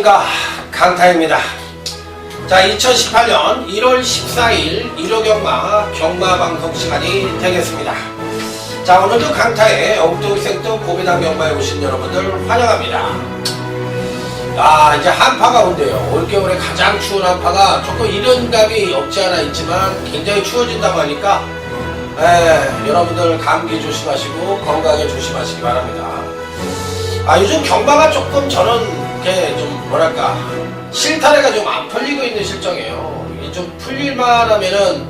안녕하십니까, 강타입니다. 자, 2018년 1월 14일 1호 경마 방송 시간이 되겠습니다. 자, 오늘도 강타의 엉뚱생뚱 고비당 경마에 오신 여러분들 환영합니다. 이제 한파가 온대요. 올겨울에 가장 추운 한파가 조금 이른 감이 없지 않아 있지만 굉장히 추워진다고 하니까 여러분들 감기 조심하시고 건강에 조심하시기 바랍니다. 요즘 경마가 조금 저는 이렇게 좀 뭐랄까 실타래가 좀 안 풀리고 있는 실정이에요. 이게 좀 풀릴만 하면은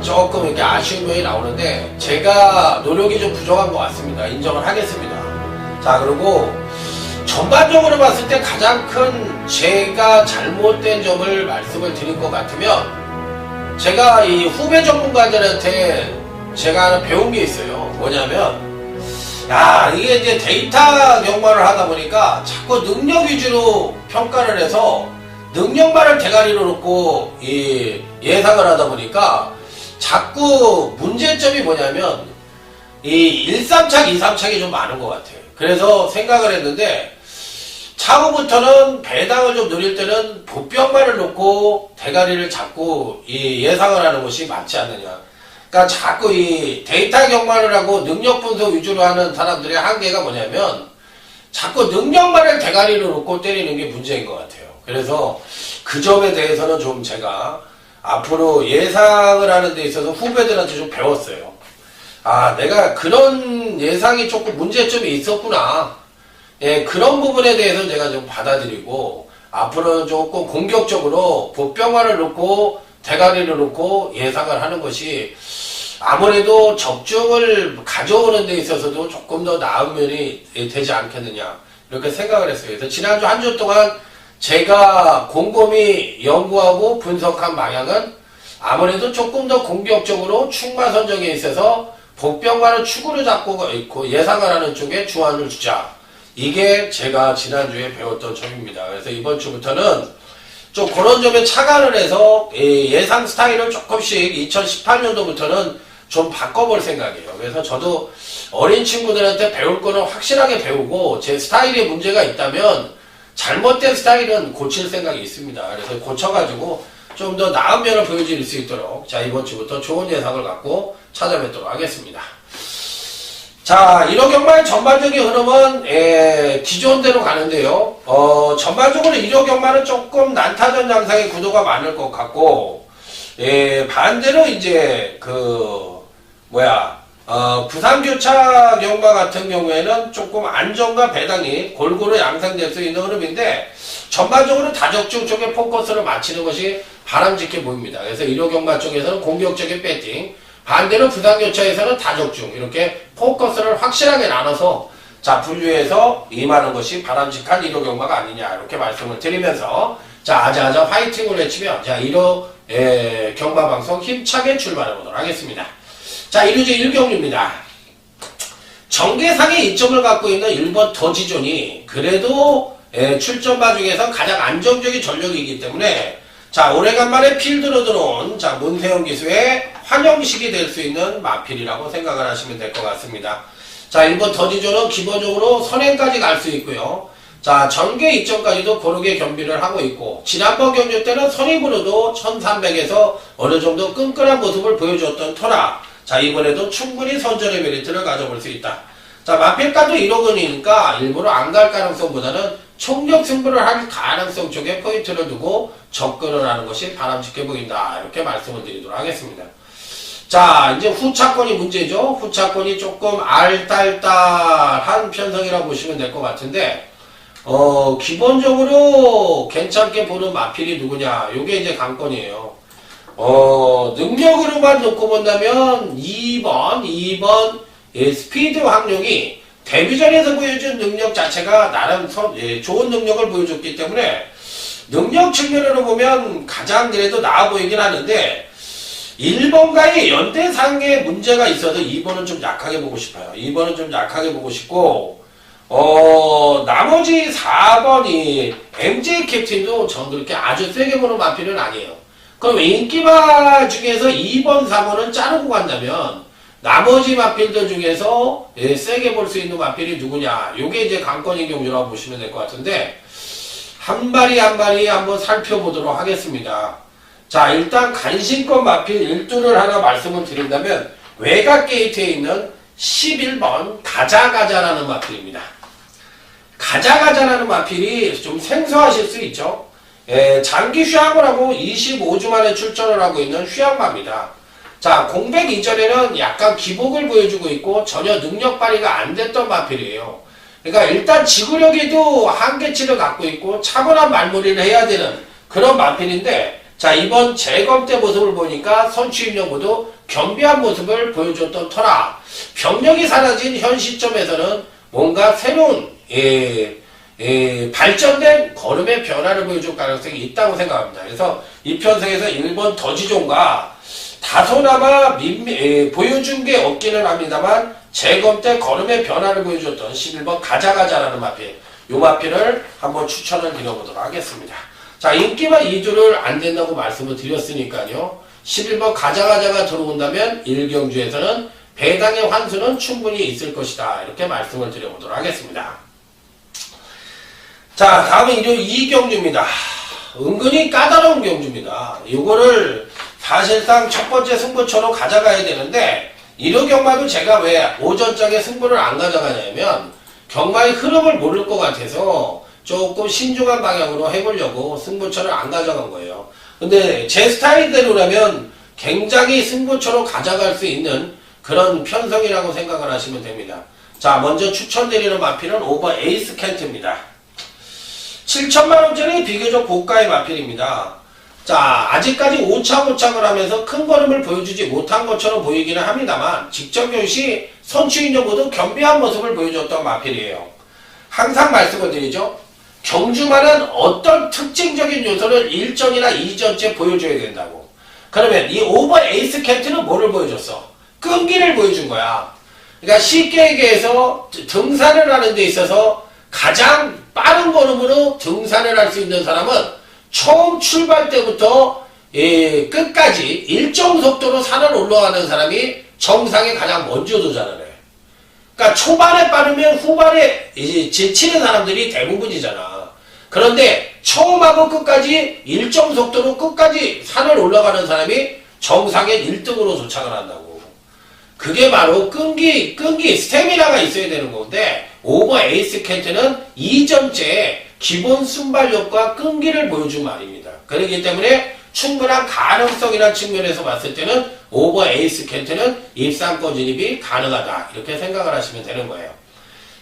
조금 이렇게 아쉬운 면이 나오는데 제가 노력이 좀 부족한 것 같습니다. 인정을 하겠습니다. 자, 그리고 전반적으로 봤을 때 가장 큰 제가 잘못된 점을 말씀을 드릴 것 같으면 제가 이 후배 전문가들한테 제가 하나 배운 게 있어요. 뭐냐면 이게 이제 데이터 경마를 하다 보니까 자꾸 능력 위주로 평가를 해서 능력만을 대가리로 놓고 예상을 하다 보니까 자꾸 문제점이 뭐냐면 이 1-3착, 2-3착이 좀 많은 것 같아요. 그래서 생각을 했는데 차후부터는 배당을 좀 노릴 때는 보병만을 놓고 대가리를 잡고 예상을 하는 것이 맞지 않느냐. 그러니까 자꾸 이 데이터 경마를 하고 능력 분석 위주로 하는 사람들의 한계가 뭐냐면 자꾸 능력만을 대가리로 놓고 때리는 게 문제인 것 같아요. 그래서 그 점에 대해서는 좀 제가 앞으로 예상을 하는 데 있어서 후배들한테 좀 배웠어요. 내가 그런 예상이 조금 문제점이 있었구나. 그런 부분에 대해서 제가 좀 받아들이고 앞으로는 조금 공격적으로 보병만을 놓고 대가리를 놓고 예상을 하는 것이 아무래도 적중을 가져오는 데 있어서도 조금 더 나은 면이 되지 않겠느냐 이렇게 생각을 했어요. 그래서 지난주 한 주 동안 제가 곰곰이 연구하고 분석한 방향은 아무래도 조금 더 공격적으로 축마 선정에 있어서 복병과는 축으로 잡고 있고 예상을 하는 쪽에 주안을 주자. 이게 제가 지난주에 배웠던 점입니다. 그래서 이번 주부터는 좀 그런 점에 착안을 해서 예상 스타일을 조금씩 2018년도부터는 좀 바꿔볼 생각이에요. 그래서 저도 어린 친구들한테 배울 거는 확실하게 배우고 제 스타일에 문제가 있다면 잘못된 스타일은 고칠 생각이 있습니다. 그래서 고쳐가지고 좀 더 나은 면을 보여줄 수 있도록 자, 이번 주부터 좋은 예상을 갖고 찾아뵙도록 하겠습니다. 자, 1호 경마의 전반적인 흐름은 기존대로 가는데요. 전반적으로 1호 경마는 조금 난타전 양상의 구도가 많을 것 같고 반대로 이제 부산교차 경마 같은 경우에는 조금 안정과 배당이 골고루 양상될 수 있는 흐름인데 전반적으로 다적중 쪽에 포커스를 맞추는 것이 바람직해 보입니다. 그래서 1호 경마 쪽에서는 공격적인 배팅, 반대로 부산교차에서는 다적중 이렇게 포커스를 확실하게 나눠서 자 분류해서 임하는 것이 바람직한 1호 경마가 아니냐 이렇게 말씀을 드리면서 자 아자아자 화이팅을 외치며 자 1호 경마 방송 힘차게 출발해 보도록 하겠습니다. 자 1루제 1경주입니다. 정계상의 이점을 갖고 있는 1번 더지존이 그래도 출전마 중에서 가장 안정적인 전력이기 때문에 자 오래간만에 필드로 들어온 자 문세영 기수의 환영식이 될 수 있는 마필이라고 생각을 하시면 될 것 같습니다. 자 1번 더지존은 기본적으로 선행까지 갈 수 있고요. 자 전개 이점까지도 고르게 겸비를 하고 있고 지난번 경주 때는 선입으로도 1300에서 어느 정도 끈끈한 모습을 보여줬던 터라 자 이번에도 충분히 선전의 메리트를 가져볼 수 있다. 자 마필가도 1호근이니까 일부러 안 갈 가능성보다는 총력 승부를 할 가능성 쪽에 포인트를 두고 접근을 하는 것이 바람직해 보인다. 이렇게 말씀을 드리도록 하겠습니다. 자 이제 후차권이 문제죠. 후차권이 조금 알딸딸한 편성이라고 보시면 될 것 같은데 기본적으로 괜찮게 보는 마필이 누구냐 요게 이제 관건이에요. 능력으로만 놓고 본다면 2번 스피드 확률이 데뷔전에서 보여준 능력 자체가 나름 좋은 능력을 보여줬기 때문에 능력 측면으로 보면 가장 그래도 나아 보이긴 하는데 1번과의 연대상의 문제가 있어서 2번은 좀 약하게 보고 싶어요. 2번은 좀 약하게 보고 싶고 나머지 4번이 MJ 캡틴도 저는 그렇게 아주 세게 보는 마필은 아니에요. 그럼 인기마 중에서 2번, 3번은 자르고 간다면 나머지 마필들 중에서 세게 볼 수 있는 마필이 누구냐 요게 이제 관건인 경우라고 보시면 될 것 같은데 한 마리 한 마리 한번 살펴보도록 하겠습니다. 자, 일단 간신권 마필 1두를 하나 말씀을 드린다면 외곽 게이트에 있는 11번 가자가자라는 마필입니다. 가자가자라는 마필이 좀 생소하실 수 있죠. 장기 휴양을 하고 25주 만에 출전을 하고 있는 휴양마입니다. 자, 공백 이전에는 약간 기복을 보여주고 있고 전혀 능력 발휘가 안 됐던 마필이에요. 그러니까 일단 지구력에도 한계치를 갖고 있고 차분한 말놀이를 해야 되는 그런 마필인데, 자, 이번 재검 때 모습을 보니까 선취입력으로 겸비한 모습을 보여줬던 터라 병력이 사라진 현 시점에서는 뭔가 새로운 발전된 걸음의 변화를 보여줄 가능성이 있다고 생각합니다. 그래서 이 편성에서 1번 더지종과 다소나마 보여준 게 없기는 합니다만 재검 때 걸음의 변화를 보여줬던 11번 가자가자라는 마필, 이 마필을 한번 추천을 드려보도록 하겠습니다. 자, 인기만 2주를 안 된다고 말씀을 드렸으니까요. 11번 가자가자가 들어온다면 1경주에서는 배당의 환수는 충분히 있을 것이다. 이렇게 말씀을 드려보도록 하겠습니다. 자, 다음은 2경주입니다. 은근히 까다로운 경주입니다. 이거를 사실상 첫 번째 승부처로 가져가야 되는데, 1호 경마도 제가 왜 오전장에 승부를 안 가져가냐면 경마의 흐름을 모를 것 같아서 조금 신중한 방향으로 해보려고 승부처를 안 가져간 거예요. 근데 제 스타일대로라면 굉장히 승부처로 가져갈 수 있는 그런 편성이라고 생각을 하시면 됩니다. 자, 먼저 추천드리는 마필은 오버 에이스 켄트입니다. 7천만원짜리 비교적 고가의 마필입니다. 자, 아직까지 오착오착을 하면서 큰 걸음을 보여주지 못한 것처럼 보이기는 합니다만 직전경 시 선취인력 모두 겸비한 모습을 보여줬던 마필이에요. 항상 말씀을 드리죠. 경주만은 어떤 특징적인 요소를 1전이나 2전째 보여줘야 된다고. 그러면 이 오버 에이스 켄트는 뭐를 보여줬어? 끈기를 보여준 거야. 그러니까 쉽게 얘기해서 등산을 하는 데 있어서 가장 빠른 걸음으로 등산을 할 수 있는 사람은 처음 출발 때부터 끝까지 일정 속도로 산을 올라가는 사람이 정상에 가장 먼저 도전을 해. 그러니까 초반에 빠르면 후반에 지치는 사람들이 대부분이잖아. 그런데 처음하고 끝까지 일정 속도로 끝까지 산을 올라가는 사람이 정상에 1등으로 도착을 한다고. 그게 바로 끈기, 스태미나가 있어야 되는 건데, 오버 에이스 켄트는 2전째 기본 순발력과 끈기를 보여준 말입니다. 그렇기 때문에 충분한 가능성이라는 측면에서 봤을 때는 오버 에이스 켄트는 입상권 진입이 가능하다. 이렇게 생각을 하시면 되는 거예요.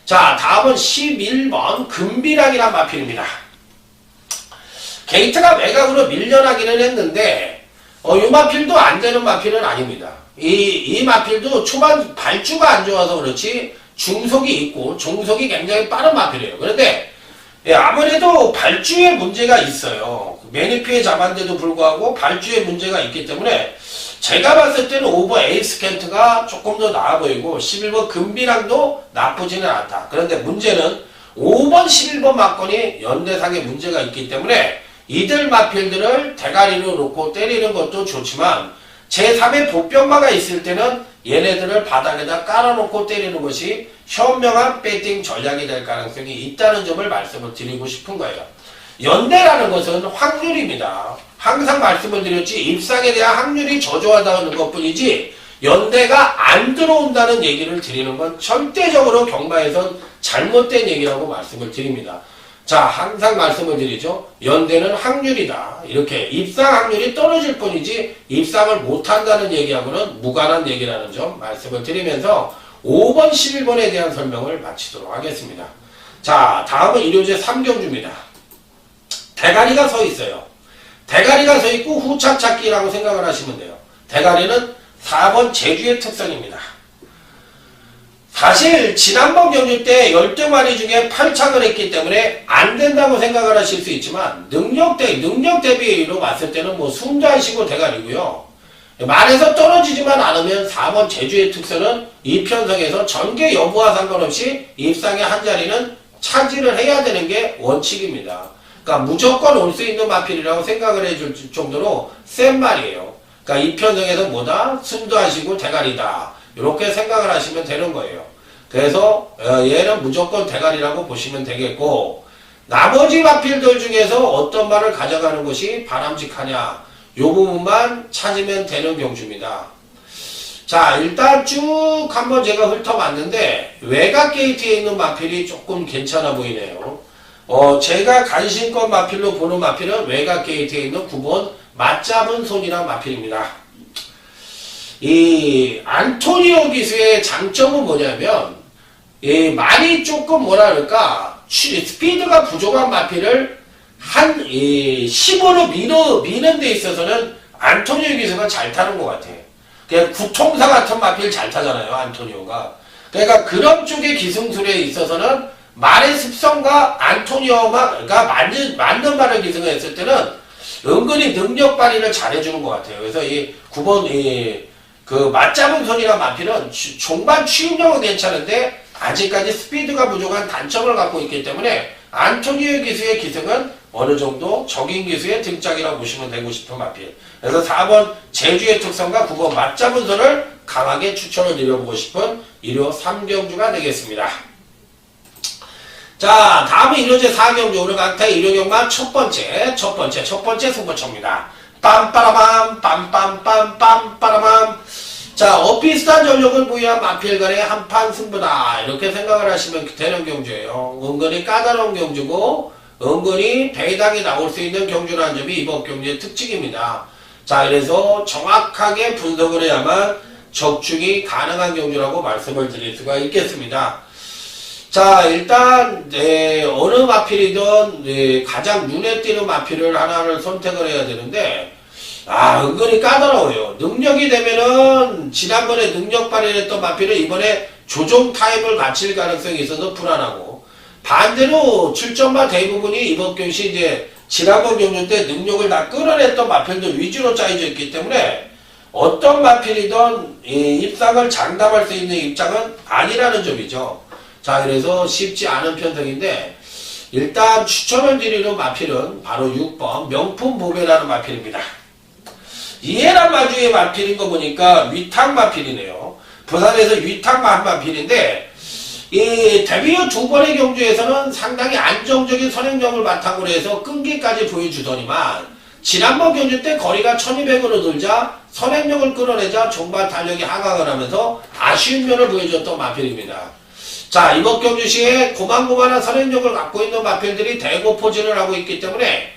자, 다음은 11번 금비랑이란 마필입니다. 게이트가 외곽으로 밀려나기는 했는데 이 마필도 안 되는 마필은 아닙니다. 이 마필도 초반 발주가 안 좋아서 그렇지 중속이 있고 종속이 굉장히 빠른 마필이에요. 그런데 아무래도 발주에 문제가 있어요. 매니피에 잡았는데도 불구하고 발주에 문제가 있기 때문에 제가 봤을 때는 오버 에이스 켄트가 조금 더 나아 보이고 11번 금비랑도 나쁘지는 않다. 그런데 문제는 5번 11번 막건이 연대상에 문제가 있기 때문에 이들 마필들을 대가리로 놓고 때리는 것도 좋지만 제3의 보병마가 있을 때는 얘네들을 바닥에다 깔아놓고 때리는 것이 현명한 배팅 전략이 될 가능성이 있다는 점을 말씀을 드리고 싶은 거예요. 연대라는 것은 확률입니다. 항상 말씀을 드렸지 입상에 대한 확률이 저조하다는 것뿐이지 연대가 안 들어온다는 얘기를 드리는 건 절대적으로 경마에선 잘못된 얘기라고 말씀을 드립니다. 자, 항상 말씀을 드리죠. 연대는 확률이다. 이렇게 입상 확률이 떨어질 뿐이지 입상을 못한다는 얘기하고는 무관한 얘기라는 점 말씀을 드리면서 5번, 11번에 대한 설명을 마치도록 하겠습니다. 자, 다음은 일요제 3경주입니다. 대가리가 서 있어요. 대가리가 서 있고 후착 찾기라고 생각을 하시면 돼요. 대가리는 4번 제주의 특성입니다. 사실 지난번 경주 때 10마리 중에 8착을 했기 때문에 안 된다고 생각을 하실 수 있지만 능력 대비로 봤을 때는 뭐 숨도 안 쉬고 대가리고요. 말에서 떨어지지만 않으면 4번 제주의 특성은 이 편성에서 전개 여부와 상관없이 입상의 한 자리는 차지를 해야 되는 게 원칙입니다. 그러니까 무조건 올 수 있는 마필이라고 생각을 해줄 정도로 센 말이에요. 그러니까 이 편성에서 뭐다? 숨도 안 쉬고 대가리다. 이렇게 생각을 하시면 되는 거예요. 그래서 얘는 무조건 대가리라고 보시면 되겠고, 나머지 마필들 중에서 어떤 말을 가져가는 것이 바람직하냐, 요 부분만 찾으면 되는 경주입니다. 자, 일단 쭉 한번 제가 훑어봤는데 외곽 게이트에 있는 마필이 조금 괜찮아 보이네요. 제가 관심권 마필로 보는 마필은 외곽 게이트에 있는 9번 맞잡은 손이란 마필입니다. 이 안토니오 기수의 장점은 뭐냐면 많이 조금 뭐랄까 스피드가 부족한 마필을 한 10으로 미는 데 있어서는 안토니오 기수가 잘 타는 것 같아요. 그냥 구통사 같은 마필 잘 타잖아요, 안토니오가. 그러니까 그런 쪽의 기승술에 있어서는 말의 습성과 안토니오가 맞는 말을 기승했을 때는 은근히 능력 발휘를 잘해주는 것 같아요. 그래서 이 9번 그 맞잡은 손이란 마필은 종반 취입력은 괜찮은데 아직까지 스피드가 부족한 단점을 갖고 있기 때문에 안토니오 기수의 기승은 어느 정도 적인 기수의 등짝이라고 보시면 되고 싶은 마필. 그래서 4번 제주의 특성과 9번 맞잡은 손을 강하게 추천을 드려보고 싶은 일요 3경주가 되겠습니다. 자, 다음은 일요제 4경주 오늘 강타의 일요경마 첫 번째 승부처입니다. 빰빠라밤 빰빰빰빰빠라밤. 자, 비슷한 전력을 부여한 마필 간의 한판 승부다, 이렇게 생각을 하시면 되는 경주예요. 은근히 까다로운 경주고 은근히 배당이 나올 수 있는 경주라는 점이 이번 경주의 특징입니다. 자, 그래서 정확하게 분석을 해야만 적중이 가능한 경주라고 말씀을 드릴 수가 있겠습니다. 자, 일단 어느 마필이든 가장 눈에 띄는 마필을 하나를 선택을 해야 되는데 은근히 까다로워요. 능력이 되면은 지난번에 능력 발휘했던 마필은 이번에 조종 타임을 갖출 가능성이 있어서 불안하고, 반대로 출전마 대부분이 이번 경시 이제 지난번 경주 때 능력을 다 끌어냈던 마필들 위주로 짜여져 있기 때문에 어떤 마필이든 입상을 장담할 수 있는 입장은 아니라는 점이죠. 자, 그래서 쉽지 않은 편성인데 일단 추천을 드리는 마필은 바로 6번 명품 보배라는 마필입니다. 이해란 마주의 마필인 거 보니까 위탁 마필이네요. 부산에서 위탁 마필인데 이 데뷔 후 2번의 경주에서는 상당히 안정적인 선행력을 바탕으로 해서 끈기까지 보여주더니만 지난번 경주 때 거리가 1200으로 돌자 선행력을 끌어내자 종반 탄력이 하강을 하면서 아쉬운 면을 보여줬던 마필입니다. 자, 이번 경주 시에 고만고만한 선행력을 갖고 있는 마필들이 대고 포진을 하고 있기 때문에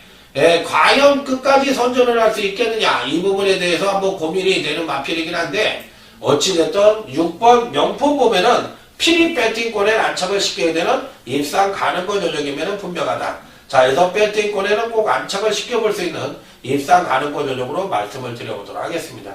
과연 끝까지 선전을 할 수 있겠느냐, 이 부분에 대해서 한번 고민이 되는 마필이긴 한데 어찌됐든 6번 명품 보면은 피리 배팅권에 안착을 시켜야 되는 입상 가능권 전적이면 분명하다. 자, 그래서 배팅권에는 꼭 안착을 시켜볼 수 있는 입상 가능권 전적으로 말씀을 드려보도록 하겠습니다.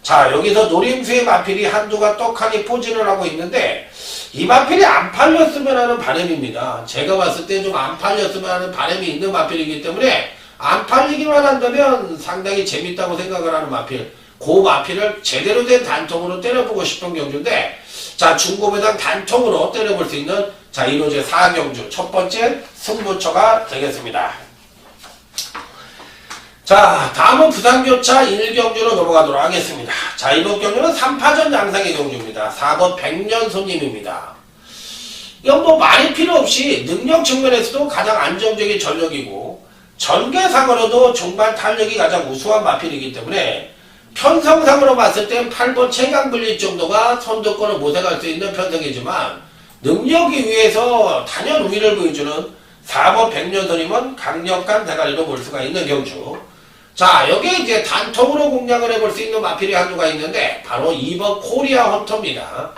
자, 여기서 노림수의 마필이 한두가 떡하니 포진을 하고 있는데 이 마필이 안 팔렸으면 하는 바람입니다. 제가 봤을 때 좀 안 팔렸으면 하는 바람이 있는 마필이기 때문에 안 팔리기만 한다면 상당히 재밌다고 생각을 하는 마필, 그 마필을 제대로 된 단통으로 때려보고 싶은 경주인데, 자, 중고배당 단통으로 때려볼 수 있는 자, 1호제 4경주 첫 번째 승부처가 되겠습니다. 자, 다음은 부산교차 1경주로 넘어가도록 하겠습니다. 자, 이번 경주는 3파전 양상의 경주입니다. 4번 백년손님입니다. 이건 뭐 말이 필요 없이 능력 측면에서도 가장 안정적인 전력이고 전개상으로도 종반 탄력이 가장 우수한 마필이기 때문에 편성상으로 봤을 땐 8번 최강블릿 정도가 선두권을 모색할 수 있는 편성이지만 능력에 의해서 단연 우위를 보여주는 4번 백년손님은 강력한 대가리로 볼 수가 있는 경주. 자, 여기에 이제 단통으로 공략을 해볼 수 있는 마필이 한두가 있는데 바로 2번 코리아 헌터입니다.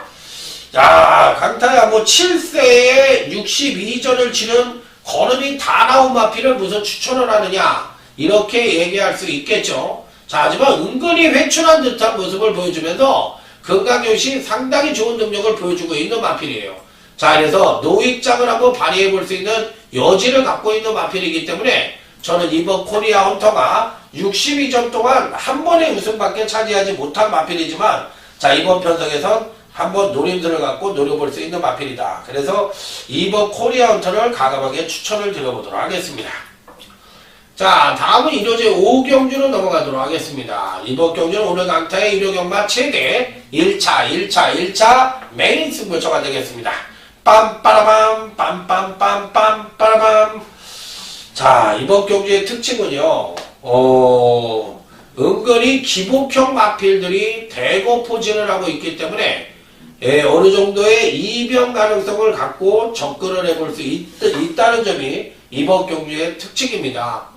자, 강타야 뭐 7세에 62전을 치는 걸음이 다 나온 마필을 무슨 추천을 하느냐, 이렇게 얘기할 수 있겠죠. 자, 하지만 은근히 회춘한 듯한 모습을 보여주면서 건강요시 상당히 좋은 능력을 보여주고 있는 마필이에요. 자, 그래서 노익장을 한번 발휘해볼 수 있는 여지를 갖고 있는 마필이기 때문에 저는 이번 코리아 헌터가 62전 동안 한 번의 우승밖에 차지하지 못한 마필이지만 자, 이번 편성에선 한번 노림수를 갖고 노려볼 수 있는 마필이다. 그래서 이번 코리아 헌터를 가감하게 추천을 드려보도록 하겠습니다. 자, 다음은 1호제 5경주로 넘어가도록 하겠습니다. 이번 경주는 오늘 강타의 1호 경마 최대 1차 메인 승부처가 되겠습니다. 빰빠라밤 빰빰빰빰 빠라밤. 자, 이번 경주의 특징은요, 은근히 기복형 마필들이 대거 포진을 하고 있기 때문에 어느 정도의 이변 가능성을 갖고 접근을 해볼 수 있다는 점이 이번 경주의 특징입니다.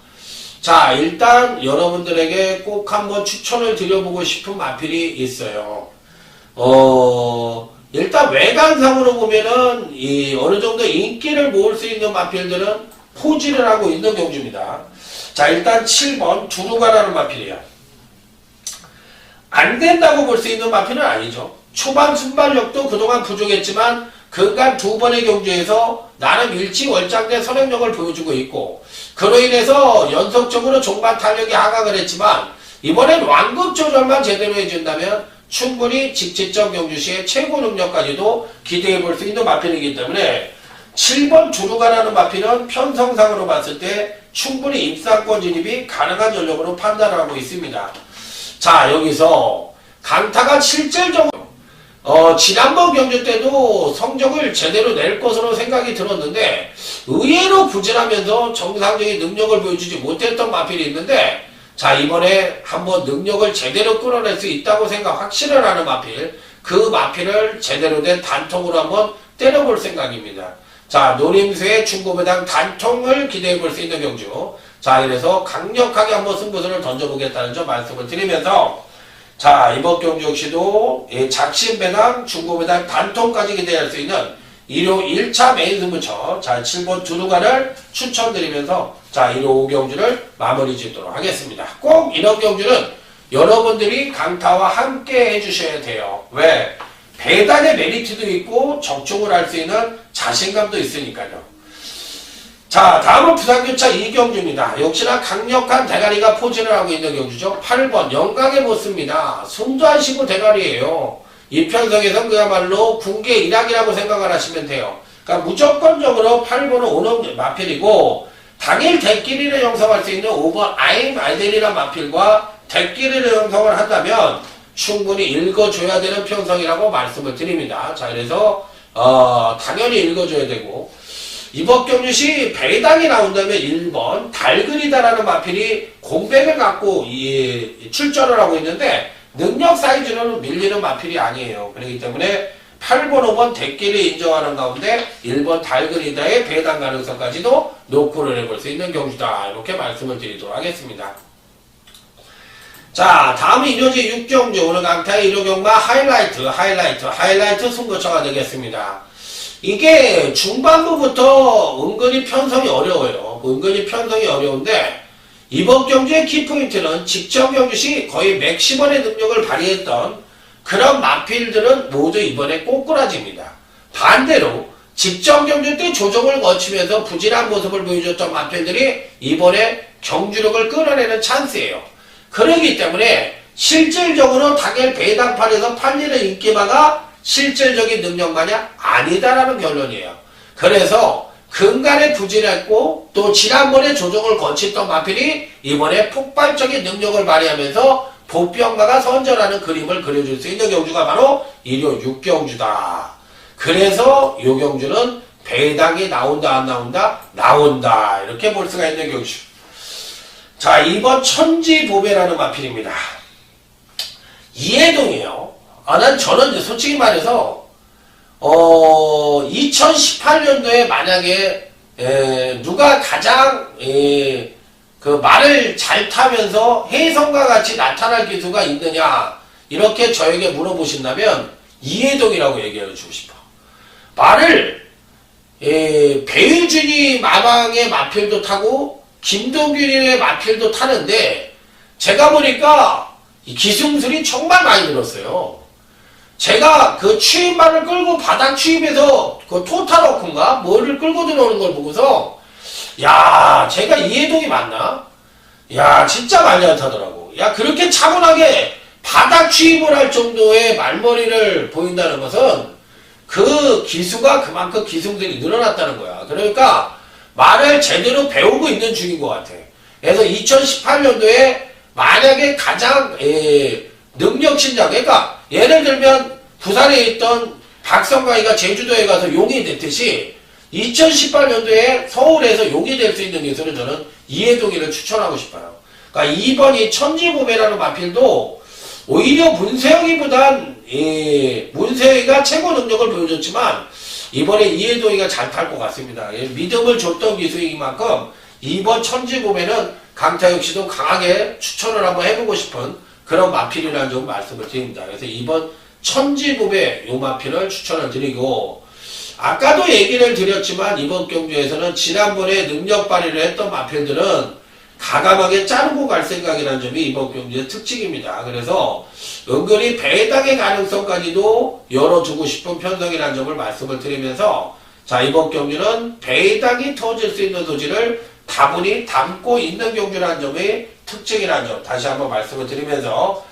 자, 일단 여러분들에게 꼭 한번 추천을 드려보고 싶은 마필이 있어요. 일단 외관상으로 보면은 어느 정도 인기를 모을 수 있는 마필들은 포진을 하고 있는 경주입니다. 자, 일단 7번 두루가라는 마필이야. 안 된다고 볼 수 있는 마필은 아니죠. 초반 순발력도 그동안 부족했지만 그간 두 번의 경주에서 나름 일치월장된 선행력을 보여주고 있고, 그로 인해서 연속적으로 종반 탄력이 하강을 했지만 이번엔 완급 조절만 제대로 해준다면 충분히 직지점 경주 시의 최고 능력까지도 기대해 볼 수 있는 마필이기 때문에 7번 두루가라는 마필은 편성상으로 봤을 때 충분히 입상권 진입이 가능한 전력으로 판단하고 있습니다. 자, 여기서 강타가 실질적으로 지난번 경주 때도 성적을 제대로 낼 것으로 생각이 들었는데 의외로 부진하면서 정상적인 능력을 보여주지 못했던 마필이 있는데, 자, 이번에 한번 능력을 제대로 끌어낼 수 있다고 확신을 하는 마필, 그 마필을 제대로 된 단통으로 한번 때려볼 생각입니다. 자, 노림수의 중고배당 단통을 기대해 볼 수 있는 경주. 자, 그래서 강력하게 한번 승부수를 던져보겠다는 점 말씀을 드리면서, 자, 이번 경주 역시도 작심배당, 중고배당 단통까지 기대할 수 있는 일요 1차 메인 승부처, 자, 7번 두루가를 추천드리면서, 자, 1호 5경주를 마무리 짓도록 하겠습니다. 꼭 이런 경주는 여러분들이 강타와 함께 해주셔야 돼요. 왜? 배당의 메리트도 있고 적중을 할 수 있는 자신감도 있으니까요. 자, 다음은 부산교차 2경주입니다. 역시나 강력한 대가리가 포진을 하고 있는 경주죠. 8번 영광의 보스입니다. 숨도 안 쉬고 대가리예요. 이 편성에선 그야말로 군계 일학이라고 생각을 하시면 돼요. 그러니까 무조건적으로 8번은 오는 마필이고, 당일 대끼리를 형성할 수 있는 5번 아임 알델이라는 마필과 대끼리를 형성을 한다면 충분히 읽어줘야 되는 편성이라고 말씀을 드립니다. 자, 그래서 당연히 읽어줘야 되고, 이번 경주 시 배당이 나온다면 1번 달그리다라는 마필이 공백을 갖고 출전을 하고 있는데 능력 사이즈로는 밀리는 마필이 아니에요. 그렇기 때문에 8번, 5번 대끼리 인정하는 가운데 1번 달그리다의 배당 가능성까지도 노크를 해볼 수 있는 경주다. 이렇게 말씀을 드리도록 하겠습니다. 자, 다음은 이뇨지 6경주, 오늘 강타의 1호 경마 하이라이트 승부처가 되겠습니다. 이게 중반부부터 은근히 편성이 어려워요. 은근히 편성이 어려운데 이번 경주의 키포인트는 직전 경주 시 거의 맥시멈의 능력을 발휘했던 그런 마필들은 모두 이번에 꼬꾸라집니다. 반대로 직전 경주 때 조정을 거치면서 부진한 모습을 보여줬던 마필들이 이번에 경주력을 끌어내는 찬스예요. 그렇기 때문에 실질적으로 당일 배당판에서 팔리는 인기마가 실질적인 능력만이 아니다라는 결론이에요. 그래서 근간에 부진했고 또 지난번에 조정을 거쳤던 마필이 이번에 폭발적인 능력을 발휘하면서 보병가가 선전하는 그림을 그려줄 수 있는 경주가 바로 일요 6경주다. 그래서 이 경주는 배당이 나온다 안 나온다? 나온다. 이렇게 볼 수가 있는 경주. 자, 2번 천지보배라는 마필입니다. 이해동이에요. 저는 솔직히 말해서 2018년도에 만약에 누가 가장 그 말을 잘 타면서 혜성과 같이 나타날 기수가 있느냐 이렇게 저에게 물어보신다면 이해동이라고 얘기해 주고 싶어. 말을 배유준이 마망의 마필도 타고 김동균의 마필도 타는데 제가 보니까 이 기승술이 정말 많이 늘었어요. 제가 그 추임말을 끌고 바닥 추임해서 그 토탈워크인가 뭐를 끌고 들어오는 걸 보고서 야, 제가 이해동이 맞나? 야, 진짜 말이 안 타더라고. 야, 그렇게 차분하게 바닥 추임을 할 정도의 말머리를 보인다는 것은 그 기수가 그만큼 기승들이 늘어났다는 거야. 그러니까 말을 제대로 배우고 있는 중인 것 같아. 그래서 2018년도에 만약에 가장 능력 신장, 그러니까 예를 들면 부산에 있던 박성광이가 제주도에 가서 용이 됐듯이 2018년도에 서울에서 용이 될 수 있는 기술은 저는 이해동이를 추천하고 싶어요. 그러니까 이번 이 천지보배라는 마필도 오히려 문세영이보단 문세영이가 최고 능력을 보여줬지만 이번에 이해동이가 잘 탈 것 같습니다. 믿음을 줬던 기술인 만큼 이번 천지보배는 강타 역시도 강하게 추천을 한번 해보고 싶은 그런 마필이라는 점 말씀을 드립니다. 그래서 이번 천지보배 요 마필을 추천을 드리고, 아까도 얘기를 드렸지만 이번 경주에서는 지난번에 능력 발휘를 했던 마필들은 가감하게 자르고 갈 생각이라는 점이 이번 경주의 특징입니다. 그래서 은근히 배당의 가능성까지도 열어주고 싶은 편성이라는 점을 말씀을 드리면서, 자, 이번 경주는 배당이 터질 수 있는 소지를 다분히 담고 있는 경주라는 점이 특징이라는 점 다시 한번 말씀을 드리면서,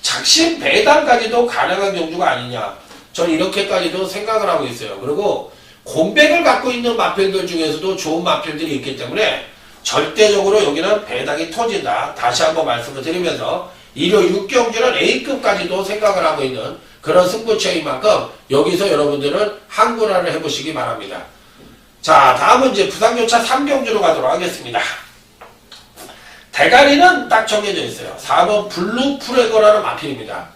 작심 배당까지도 가능한 경주가 아니냐, 전 이렇게까지도 생각을 하고 있어요. 그리고 공백을 갖고 있는 마필들 중에서도 좋은 마필들이 있기 때문에 절대적으로 여기는 배당이 터진다, 다시 한번 말씀을 드리면서, 일요 6경주는 A급까지도 생각을 하고 있는 그런 승부처인 만큼 여기서 여러분들은 한군화를 해보시기 바랍니다. 자, 다음은 이제 부상교차 3경주로 가도록 하겠습니다. 대가리는 딱 정해져 있어요. 4번 블루프레거라는 마필입니다.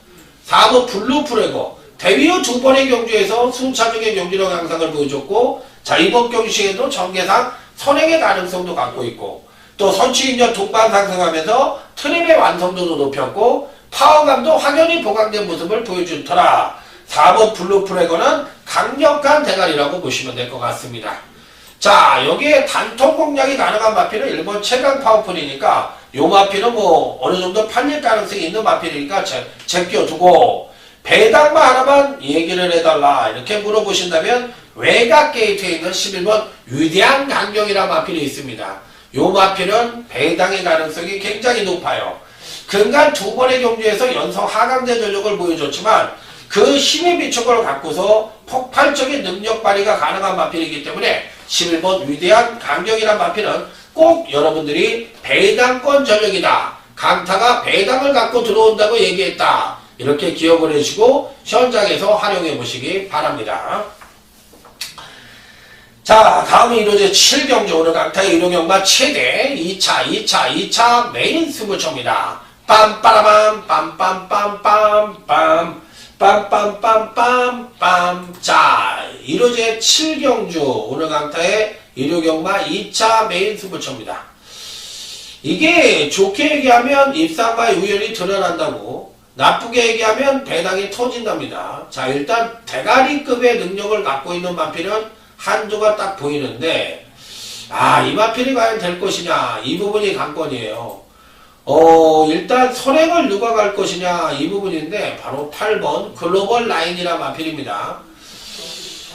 4번 블루프레거. 데뷔 후 두 번의 경주에서 순차적인 경주력 양상을 보여줬고, 자, 이번 경주 시에도 전개상 선행의 가능성도 갖고 있고, 또 선취인력 동반 상승하면서 트림의 완성도도 높였고, 파워감도 확연히 보강된 모습을 보여준 터라 4번 블루프레거는 강력한 대가리라고 보시면 될 것 같습니다. 자, 여기에 단통 공략이 가능한 마필은 일본 최강 파워풀이니까 요 마필은 뭐 어느 정도 팔릴 가능성이 있는 마필이니까 제껴두고, 배당만 하나만 얘기를 해달라 이렇게 물어보신다면 외곽 게이트에 있는 11번 위대한 강경이라는 마필이 있습니다. 요 마필은 배당의 가능성이 굉장히 높아요. 근간 두 번의 경주에서 연성 하강대 전력을 보여줬지만 그 힘의 비축을 갖고서 폭발적인 능력 발휘가 가능한 마필이기 때문에 11번 위대한 강경이란 마필은 꼭 여러분들이 배당권 전력이다, 강타가 배당을 갖고 들어온다고 얘기했다, 이렇게 기억을 해주시고 현장에서 활용해 보시기 바랍니다. 자, 다음은 이로제 7경주 오늘 강타의 이로경마 최대 2차 메인 승부처입니다. 빰빠라밤 빰빰빰빰빰 빰빰빰빰빰. 자, 이로제 7경주 오늘 강타의 이로경마 2차 메인 승부처입니다. 이게 좋게 얘기하면 입상과 우연이 드러난다고, 나쁘게 얘기하면 배당이 터진답니다. 자, 일단 대가리급의 능력을 갖고 있는 마필은 한조가 딱 보이는데, 이 마필이 과연 될 것이냐, 이 부분이 관건이에요. 일단 선행을 누가 갈 것이냐, 이 부분인데 바로 8번 글로벌 라인이라 마필입니다.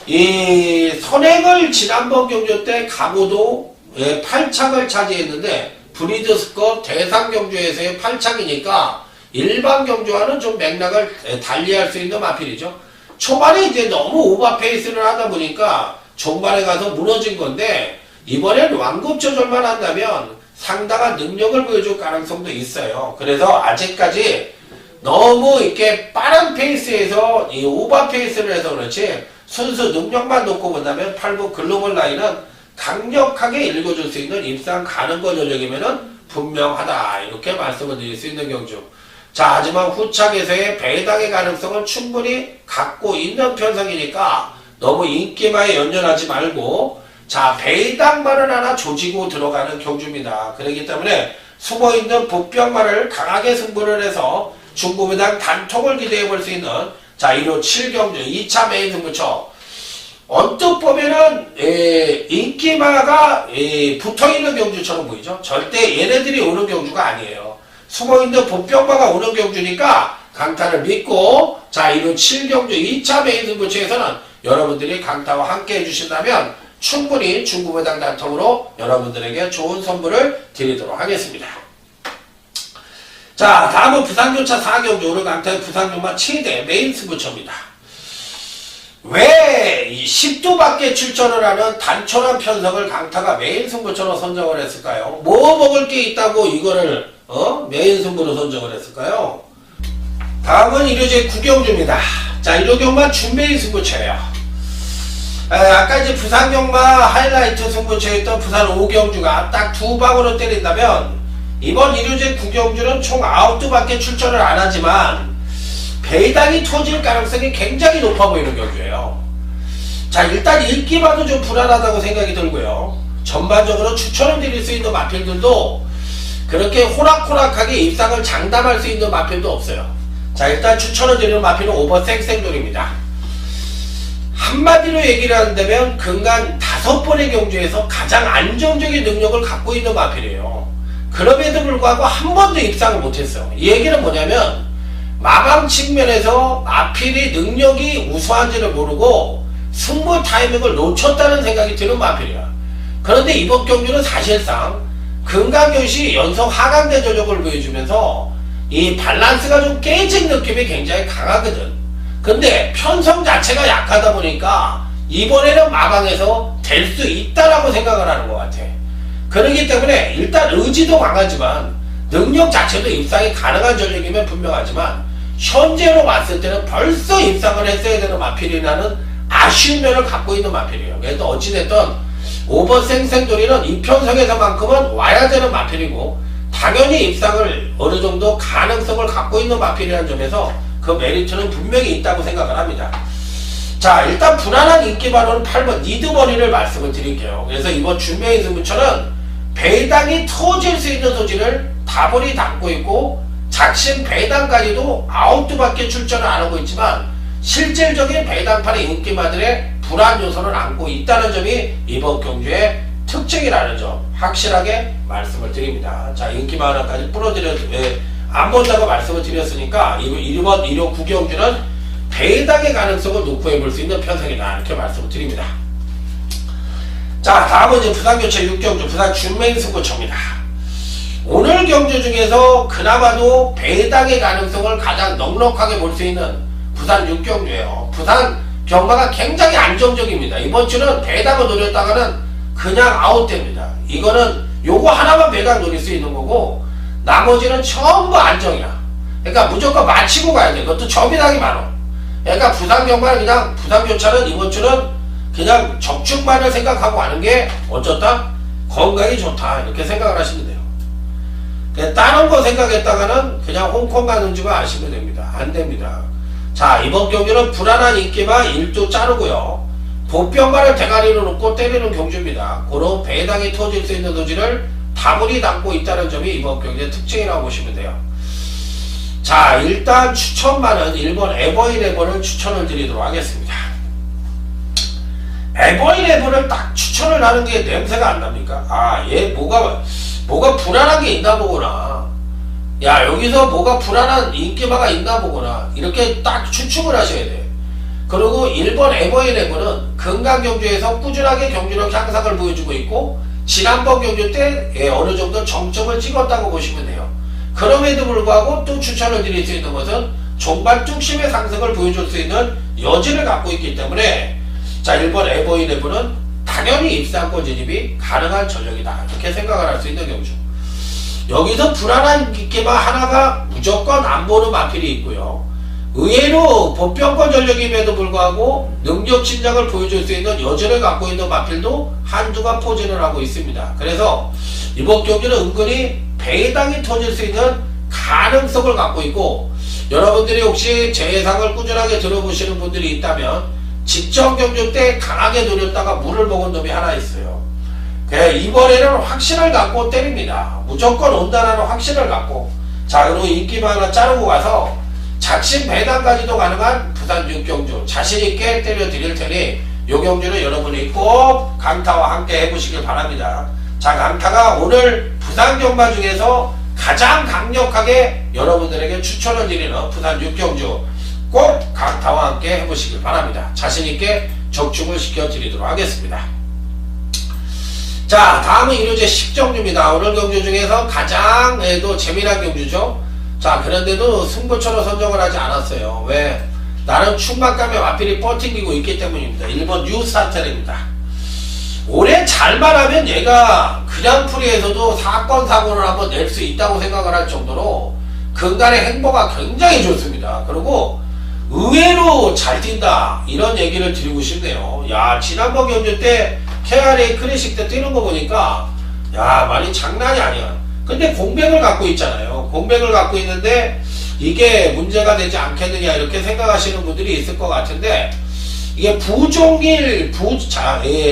이 선행을 지난번 경주 때 가고도 8착을 차지했는데 브리드스컵 대상 경주에서의 8착이니까 일반 경주와는 좀 맥락을 달리할 수 있는 마필이죠. 초반에 이제 너무 오버페이스를 하다 보니까 종반에 가서 무너진 건데, 이번엔 완급 조절만 한다면 상당한 능력을 보여줄 가능성도 있어요. 그래서 아직까지 너무 이렇게 빠른 페이스에서 이 오버페이스를 해서 그렇지 순수 능력만 놓고 본다면 8번 글로벌 라인은 강력하게 읽어줄 수 있는 입상 가능거 전력이면은 분명하다, 이렇게 말씀을 드릴 수 있는 경주. 자, 하지만 후착에서의 배당의 가능성은 충분히 갖고 있는 편성이니까 너무 인기마에 연연하지 말고, 자, 배당만을 하나 조지고 들어가는 경주입니다. 그렇기 때문에 숨어있는 복병만을 강하게 승부를 해서 중부배당 단통을 기대해 볼 수 있는, 자, 1호 7경주 2차 메인 승부처. 언뜻 보면은 인기마가 붙어있는 경주처럼 보이죠. 절대 얘네들이 오는 경주가 아니에요. 숨어있는 복병마가 오는 경주니까 강타를 믿고, 자, 1호 7경주 2차 메인 승부처에서는 여러분들이 강타와 함께 해주신다면 충분히 중구배당 단통으로 여러분들에게 좋은 선물을 드리도록 하겠습니다. 자, 다음은 부산교차 4경주 오늘 강타의 부산교마 최대 메인 승부처입니다. 왜 10두밖에 출전을 하는 단촐한 편성을 강타가 메인 승부처로 선정을 했을까요? 뭐 먹을 게 있다고 이거를 메인 승부로 선정을 했을까요? 다음은 이로제 9경주입니다. 자, 1호 경마 준비인 승부처예요. 아까 이제 부산 경마 하이라이트 승부처였던 부산 5경주가 딱 2방으로 때린다면 이번 1호제 9경주는 총 9두밖에 출전을 안 하지만 배당이 터질 가능성이 굉장히 높아 보이는 경주예요. 자, 일단 읽기봐도 좀 불안하다고 생각이 들고요. 전반적으로 추천을 드릴 수 있는 마필들도 그렇게 호락호락하게 입상을 장담할 수 있는 마필도 없어요. 자, 일단 추천을 드리는 마필은 오버 생생돌입니다. 한마디로 얘기를 한다면 근간 5번의 경주에서 가장 안정적인 능력을 갖고 있는 마필이에요. 그럼에도 불구하고 한 번도 입상을 못했어요. 이 얘기는 뭐냐면 마방 측면에서 마필이 능력이 우수한지를 모르고 승부 타이밍을 놓쳤다는 생각이 드는 마필이야. 그런데 이번 경주는 사실상 금강교시 연속 하강대 전력을 보여주면서 이 밸런스가 좀 깨진 느낌이 굉장히 강하거든. 근데 편성 자체가 약하다 보니까 이번에는 마방에서 될 수 있다라고 생각을 하는 것 같아. 그렇기 때문에 일단 의지도 강하지만 능력 자체도 입상이 가능한 전력이면 분명하지만 현재로 봤을 때는 벌써 입상을 했어야 되는 마필이라는 아쉬운 면을 갖고 있는 마필이에요. 그래서 어찌됐든 오버 생생돌이는 이 편성에서만큼은 와야 되는 마필이고 당연히 입상을 어느 정도 가능성을 갖고 있는 마필이라는 점에서 그 메리트는 분명히 있다고 생각을 합니다. 자, 일단 불안한 인기바로는 8번 니드머니를 말씀을 드릴게요. 그래서 이번 준비인 승부처는 배당이 터질 수 있는 소지를 다분히 담고 있고 작심 배당까지도 9두밖에 출전을 안 하고 있지만 실질적인 배당판의 인기마들의 불안 요소를 안고 있다는 점이 이번 경주의 특징이라는 점 확실하게 말씀을 드립니다. 자, 인기마 하나까지 안 본다고 말씀을 드렸으니까 1번 1호 9경주는 배당의 가능성을 놓고 해볼 수 있는 편성이다 이렇게 말씀을 드립니다. 자, 다음은 이제 부산교체 6경주 부산 준메인 승부처입니다. 오늘 경주 중에서 그나마도 배당의 가능성을 가장 넉넉하게 볼 수 있는 부산 6경주예요. 부산 경마가 굉장히 안정적입니다. 이번 주는 배당을 노렸다가는 그냥 아웃됩니다. 이거는 요거 하나만 배당 노릴 수 있는 거고 나머지는 전부 안정이야. 그러니까 무조건 마치고 가야 돼. 그것도 점이당이 많아. 그러니까 부산 경마는 그냥 부산교차는 이번 주는 그냥 적중만을 생각하고 하는 게 어쩌다 건강이 좋다 이렇게 생각을 하시면 돼요. 그냥 다른 거 생각했다가는 그냥 홍콩 가는 줄 아시면 됩니다. 안 됩니다. 자, 이번 경주는 불안한 인기마 1두 자르고요. 보병만을 대가리로 놓고 때리는 경주입니다. 그런 배당이 터질 수 있는 소지를 다분히 담고 있다는 점이 이번 경주의 특징이라고 보시면 돼요. 자, 일단 추천만은 1번 에버이레버를 추천을 드리도록 하겠습니다. 에버이레버를 딱 추천을 하는 게 냄새가 안 납니까? 아, 얘 뭐가 불안한 게 있나 보구나. 야, 여기서 뭐가 불안한 인기마가 있나 보구나. 이렇게 딱 추측을 하셔야 돼. 그리고 1번 에버이레버는 금강경주에서 꾸준하게 경주력 향상을 보여주고 있고 지난번 경주 때 어느 정도 정점을 찍었다고 보시면 돼요. 그럼에도 불구하고 또 추천을 드릴 수 있는 것은 종반 뚝심의 상승을 보여줄 수 있는 여지를 갖고 있기 때문에 자, 1번 에버이레버는 당연히 입상권 진입이 가능한 전력이다 이렇게 생각을 할 수 있는 경주. 여기서 불안한 인기마 하나가 무조건 안 보는 마필이 있고요. 의외로 보병권 전력임에도 불구하고 능력 신장을 보여줄 수 있는 여지를 갖고 있는 마필도 한두가 포진을 하고 있습니다. 그래서 이번 경기는 은근히 배당이 터질 수 있는 가능성을 갖고 있고 여러분들이 혹시 제 예상을 꾸준하게 들어보시는 분들이 있다면 직전 경주 때 강하게 노렸다가 물을 먹은 놈이 하나 있어요. 이번에는 확신을 갖고 때립니다. 무조건 온다라는 확신을 갖고 자, 그리고 인기만 하나 자르고 가서 작심 배당까지도 가능한 부산 6경주 자신있게 때려 드릴 테니 요 경주는 여러분이 꼭 강타와 함께 해보시길 바랍니다. 자, 강타가 오늘 부산 경마 중에서 가장 강력하게 여러분들에게 추천을 드리는 부산 6경주 꼭 강타와 함께 해보시길 바랍니다. 자신있게 적중을 시켜드리도록 하겠습니다. 자, 다음은 1호제 10경주입니다. 오늘 경주 중에서 가장 재미난 경주죠. 자, 그런데도 승부처로 선정을 하지 않았어요. 왜? 나는 충만감에 마필이 버팅기고 있기 때문입니다. 1번 뉴스타텔입니다. 올해 잘만 하면 얘가 그냥풀이에서도 사건 사고를 한번 낼 수 있다고 생각을 할 정도로 근간의 행보가 굉장히 좋습니다. 그리고 의외로 잘 뛴다 이런 얘기를 드리고 싶네요. 야, 지난번 경주 때 KRA 클래식 때 뛰는 거 보니까 야, 말이 장난이 아니야. 근데 공백을 갖고 있잖아요. 공백을 갖고 있는데 이게 문제가 되지 않겠느냐 이렇게 생각하시는 분들이 있을 것 같은데, 이게 부종일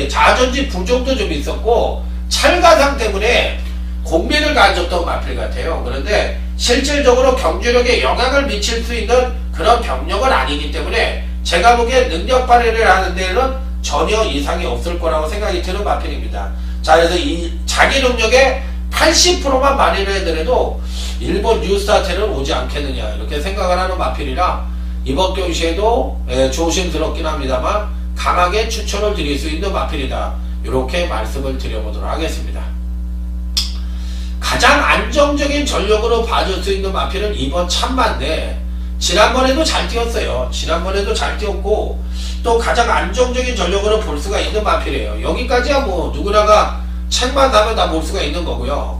자전지 부종도 좀 있었고 찰가상 때문에 공백을 가졌던 마필 같아요. 그런데 실질적으로 경주력에 영향을 미칠 수 있는 그런 병력은 아니기 때문에 제가 보기엔 능력 발휘를 하는 데는 전혀 이상이 없을 거라고 생각이 드는 마필입니다. 자, 그래서 이 자기 능력의 80%만 발휘를 해더라도 일본 뉴스타트는 오지 않겠느냐 이렇게 생각을 하는 마필이라 이번 경시에도 조심스럽긴 합니다만 강하게 추천을 드릴 수 있는 마필이다 이렇게 말씀을 드려보도록 하겠습니다. 가장 안정적인 전력으로 봐줄 수 있는 마필은 이번 참마인데 지난번에도 잘 뛰었어요. 지난번에도 잘 뛰었고 또 가장 안정적인 전력으로 볼 수가 있는 마필이에요. 여기까지야 뭐 누구나가 책만 하면 다 볼 수가 있는 거고요.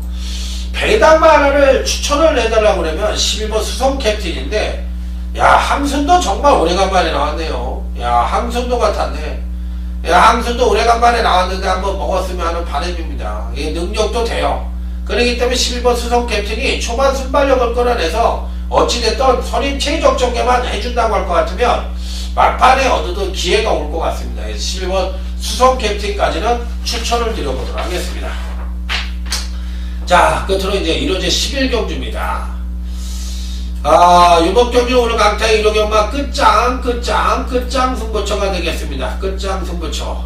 배당마 하나를 추천을 해달라고 그러면 11번 수성 캡틴인데, 야, 항순도 정말 오래간만에 나왔네요. 야, 항순도 같았네. 야, 항순도 오래간만에 나왔는데 한번 먹었으면 하는 바람입니다. 이게 능력도 돼요. 그렇기 때문에 11번 수성 캡틴이 초반 순발력을 끌어내서 어찌됐든 선임 최적 정계만 해준다고 할 것 같으면 막판에 얻어도 기회가 올 것 같습니다. 11번 수성 캡틴까지는 추천을 드려보도록 하겠습니다. 자, 끝으로 이제 1호제 11경주입니다. 이번 경주 오늘 강타의 1호 경마 끝장 승부처가 되겠습니다. 끝장 승부처.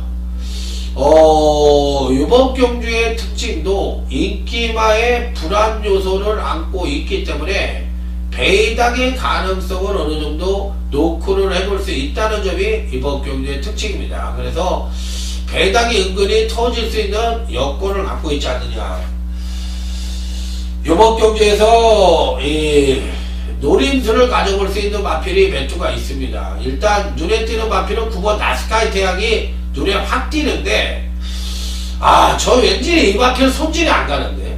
이번 경주의 특징도 인기마의 불안 요소를 안고 있기 때문에 배당의 가능성을 어느 정도 노크를 해볼 수 있다는 점이 이번 경주의 특징입니다. 그래서 배당이 은근히 터질 수 있는 여건을 갖고 있지 않느냐. 이번 경주에서 이 노림수를 가져볼 수 있는 마필이 몇 주가 있습니다. 일단 눈에 띄는 마필은 9번 나스카이 태양이 눈에 확 띄는데, 저 왠지 이 마필 손질이 안 가는데,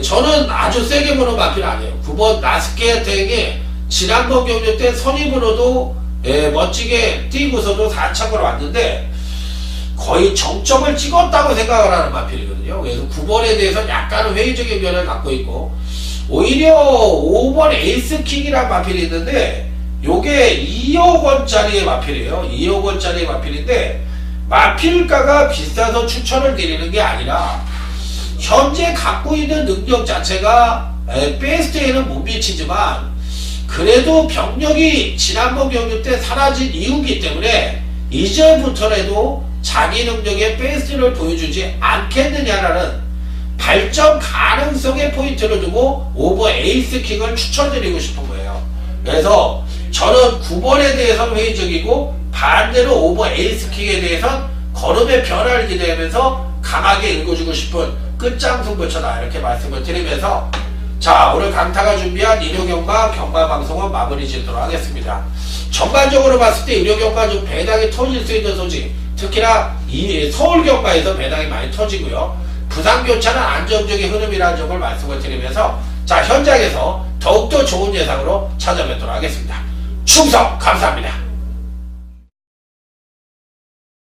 저는 아주 세게 보는 마필 아니에요. 9번 나스카이 태양이 지난번 경주 때 선임으로도 멋지게 뛰고서도 4착으로 왔는데 거의 정점을 찍었다고 생각을 하는 마필이거든요. 그래서 9번에 대해서 약간은 회의적인 면을 갖고 있고, 오히려 5번 에이스킹이라는 마필이 있는데 요게 2억 원짜리의 마필이에요. 2억 원짜리의 마필인데 마필가가 비싸서 추천을 드리는 게 아니라 현재 갖고 있는 능력 자체가 베스트에는 못 미치지만 그래도 병력이 지난번 경주 때 사라진 이유기 때문에 이제부터라도 자기 능력의 베스트를 보여주지 않겠느냐라는 발전 가능성의 포인트를 두고 오버 에이스킥을 추천드리고 싶은 거예요. 그래서 저는 9번에 대해서는 회의적이고 반대로 오버 에이스킥에 대해서는 걸음의 변화를 기대하면서 강하게 읽어주고 싶은 끝장 승부처다 이렇게 말씀을 드리면서, 자, 오늘 강타가 준비한 일요경마 경마 방송은 마무리 짓도록 하겠습니다. 전반적으로 봤을 때 일요경마 좀 배당이 터질 수 있는 소지, 특히나 이 서울경마에서 배당이 많이 터지고요. 부산교차는 안정적인 흐름이라는 점을 말씀을 드리면서, 자, 현장에서 더욱더 좋은 예상으로 찾아뵙도록 하겠습니다. 충성 감사합니다.